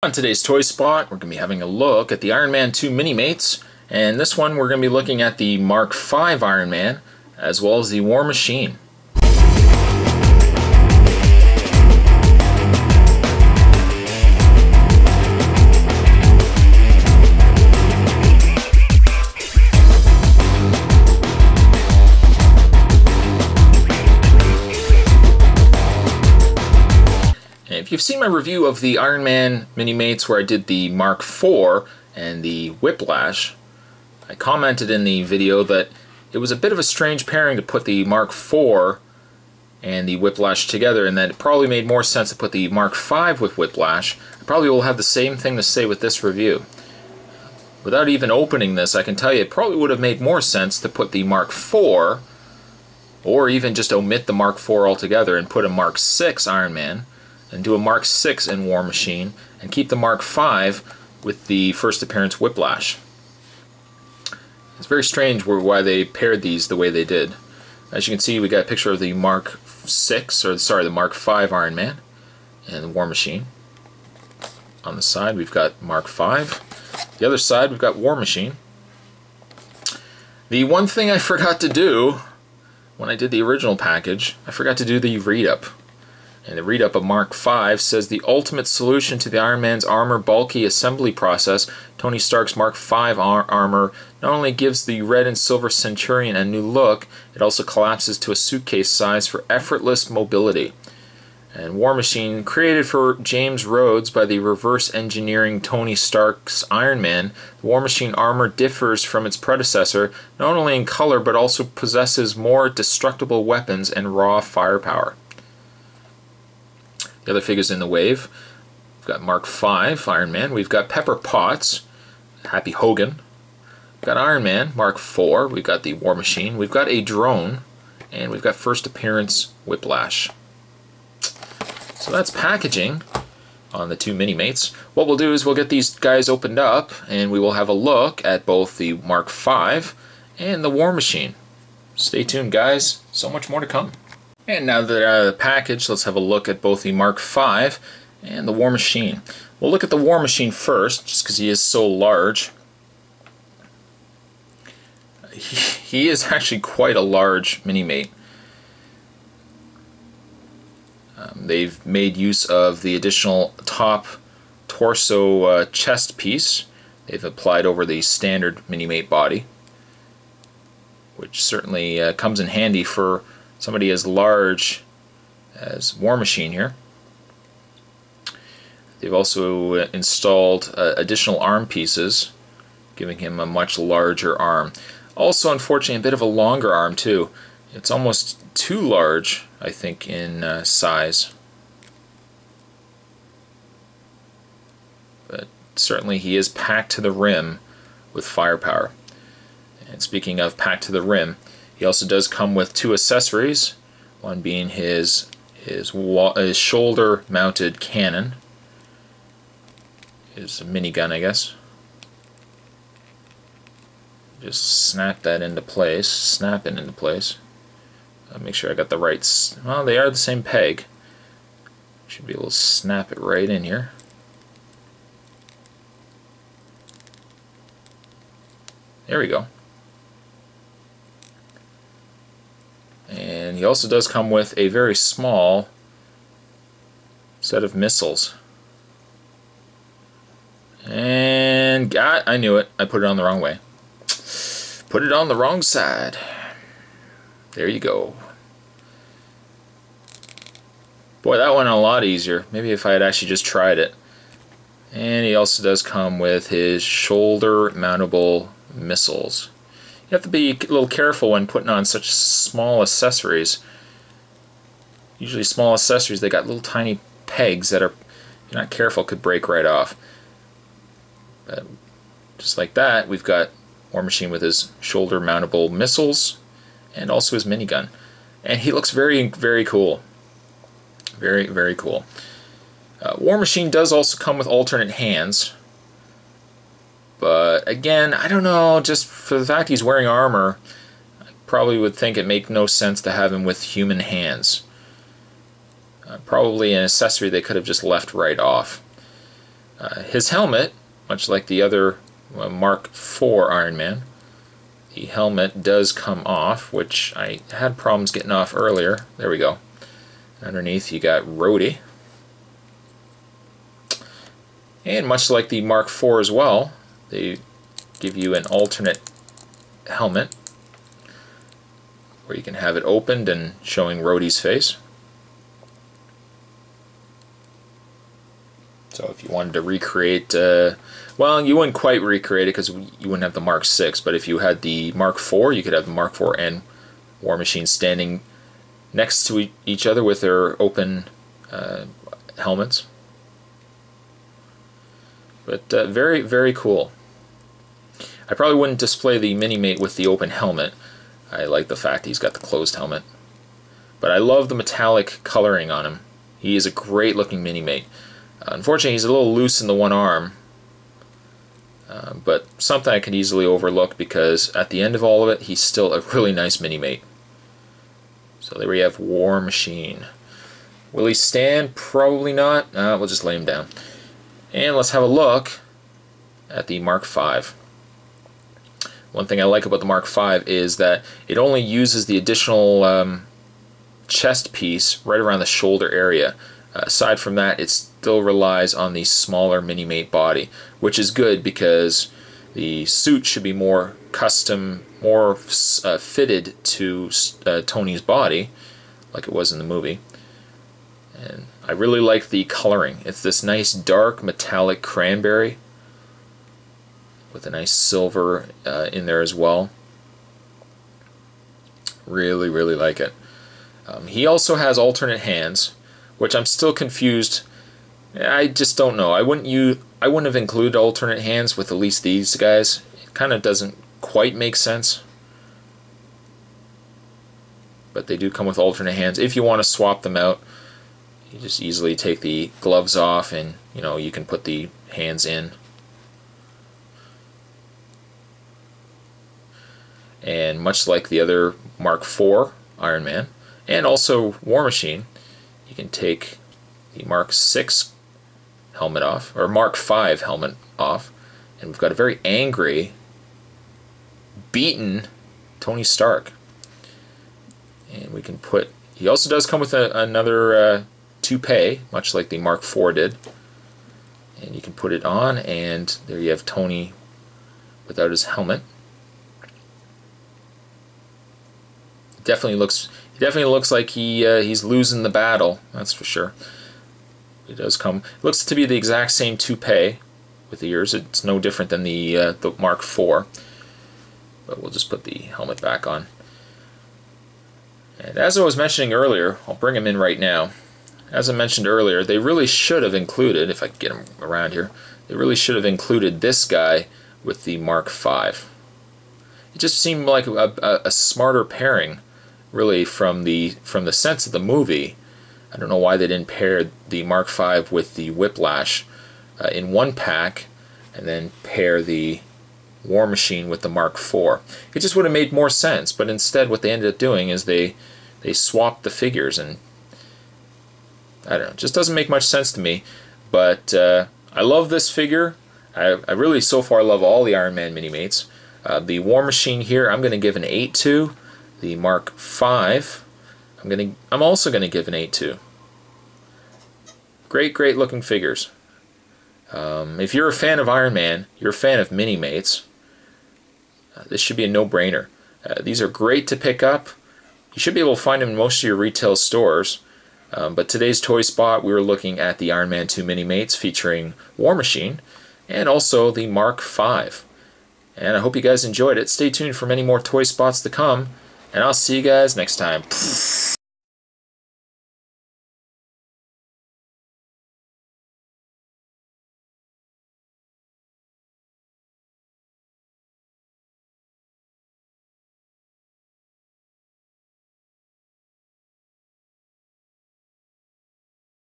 On today's Toy Spot, we're going to be having a look at the Iron Man 2 Minimates, and this one we're going to be looking at the Mark V Iron Man, as well as the Warmachine. If you've seen my review of the Iron Man Minimates where I did the Mark IV and the Whiplash, I commented in the video that it was a bit of a strange pairing to put the Mark IV and the Whiplash together, and that it probably made more sense to put the Mark V with Whiplash. I probably will have the same thing to say with this review. Without even opening this, I can tell you it probably would have made more sense to put the Mark IV, or even just omit the Mark IV altogether and put a Mark VI Iron Man, and do a Mark VI in Warmachine, and keep the Mark V with the first appearance Whiplash. It's very strange why they paired these the way they did. As you can see, we got a picture of the Mark VI, or sorry, the Mark V Iron Man and the Warmachine. On the side we've got Mark V. The other side we've got Warmachine. The one thing I forgot to do when I did the original package, I forgot to do the read-up. And the read-up of Mark V says the ultimate solution to the Iron Man's armor bulky assembly process, Tony Stark's Mark V armor not only gives the red and silver Centurion a new look, it also collapses to a suitcase size for effortless mobility. And Warmachine, created for James Rhodes by the reverse engineering Tony Stark's Iron Man, the Warmachine armor differs from its predecessor not only in color but also possesses more destructible weapons and raw firepower. The other figures in the wave, we've got Mark V Iron Man, we've got Pepper Potts, Happy Hogan, we've got Iron Man, Mark IV, we've got the Warmachine, we've got a drone, and we've got first appearance Whiplash. So that's packaging on the two Minimates. What we'll do is we'll get these guys opened up and we will have a look at both the Mark V and the Warmachine. Stay tuned, guys, so much more to come. And now that they're out of the package, let's have a look at both the Mark V and the Warmachine. We'll look at the Warmachine first, just because he is so large. He is actually quite a large Minimate. They've made use of the additional top torso chest piece they've applied over the standard Minimate body, which certainly comes in handy for somebody as large as Warmachine here. They've also installed additional arm pieces, giving him a much larger arm. Also, unfortunately, a bit of a longer arm too. It's almost too large, I think, in size. But certainly he is packed to the rim with firepower. And speaking of packed to the rim, he also does come with two accessories, one being his shoulder-mounted cannon, his minigun, I guess. Just snap that into place, snap it into place. I'll make sure I got the right, well, they are the same peg. Should be able to snap it right in here. There we go. And he also does come with a very small set of missiles. And I knew it. I put it on the wrong way. Put it on the wrong side. There you go. Boy, that went a lot easier. Maybe if I had actually just tried it. And he also does come with his shoulder mountable missiles. You have to be a little careful when putting on such small accessories. Usually small accessories, they got little tiny pegs that are, if you're not careful, could break right off. But just like that, we've got Warmachine with his shoulder mountable missiles and also his minigun. And he looks very, very cool. Very, very cool. Warmachine does also come with alternate hands. But again, I don't know, just for the fact he's wearing armor, I probably would think it make no sense to have him with human hands. Probably an accessory they could have just left right off. His helmet, much like the other Mark IV Iron Man, the helmet does come off, which I had problems getting off earlier. There we go. Underneath you got Rhodey. And much like the Mark IV as well, they give you an alternate helmet where you can have it opened and showing Rhodey's face. So if you wanted to recreate, well, you wouldn't quite recreate it because you wouldn't have the Mark VI, but if you had the Mark IV, you could have the Mark IV and Warmachine standing next to each other with their open helmets. But very, very cool. I probably wouldn't display the Minimate with the open helmet. I like the fact he's got the closed helmet. But I love the metallic coloring on him. He is a great looking Minimate. Unfortunately, he's a little loose in the one arm, but something I could easily overlook because at the end of all of it, he's still a really nice Minimate. So there we have Warmachine. Will he stand? Probably not. We'll just lay him down. And let's have a look at the Mark V. One thing I like about the Mark V is that it only uses the additional chest piece right around the shoulder area. Aside from that, it still relies on the smaller Minimate body, which is good because the suit should be more custom, more fitted to Tony's body, like it was in the movie. And I really like the coloring. It's this nice dark metallic cranberry with a nice silver in there as well. Really, really like it. He also has alternate hands, which I'm still confused. I just don't know. I wouldn't have included alternate hands with at least these guys. It kind of doesn't quite make sense. But they do come with alternate hands. If you want to swap them out, you just easily take the gloves off and you can put the hands in. And much like the other Mark IV Iron Man and also Warmachine, you can take the Mark VI helmet off, or Mark V helmet off, and we've got a very angry, beaten Tony Stark. And we can put, he also does come with another toupee, much like the Mark IV did. And you can put it on, and there you have Tony without his helmet. He definitely looks like he's losing the battle, that's for sure. It does come. It looks to be the exact same toupee with the ears. It's no different than the Mark IV. But we'll just put the helmet back on. And as I was mentioning earlier, I'll bring him in right now. As I mentioned earlier, they really should have included, if I can get him around here, they really should have included this guy with the Mark V. It just seemed like a smarter pairing, really, from the sense of the movie. I don't know why they didn't pair the Mark V with the Whiplash in one pack and then pair the Warmachine with the Mark IV. It just would have made more sense, but instead what they ended up doing is they swapped the figures, and I don't know, it just doesn't make much sense to me. But I love this figure. I really so far love all the Iron Man Minimates. The Warmachine here I'm going to give an 8 to. The Mark V I'm also going to give an 8 to. Great looking figures. If you're a fan of Iron Man, you're a fan of Minimates, this should be a no-brainer. These are great to pick up. You should be able to find them in most of your retail stores. But today's toy spot, we were looking at the Iron Man 2 Minimates featuring Warmachine and also the Mark V. And I hope you guys enjoyed it. Stay tuned for many more toy spots to come, and I'll see you guys next time.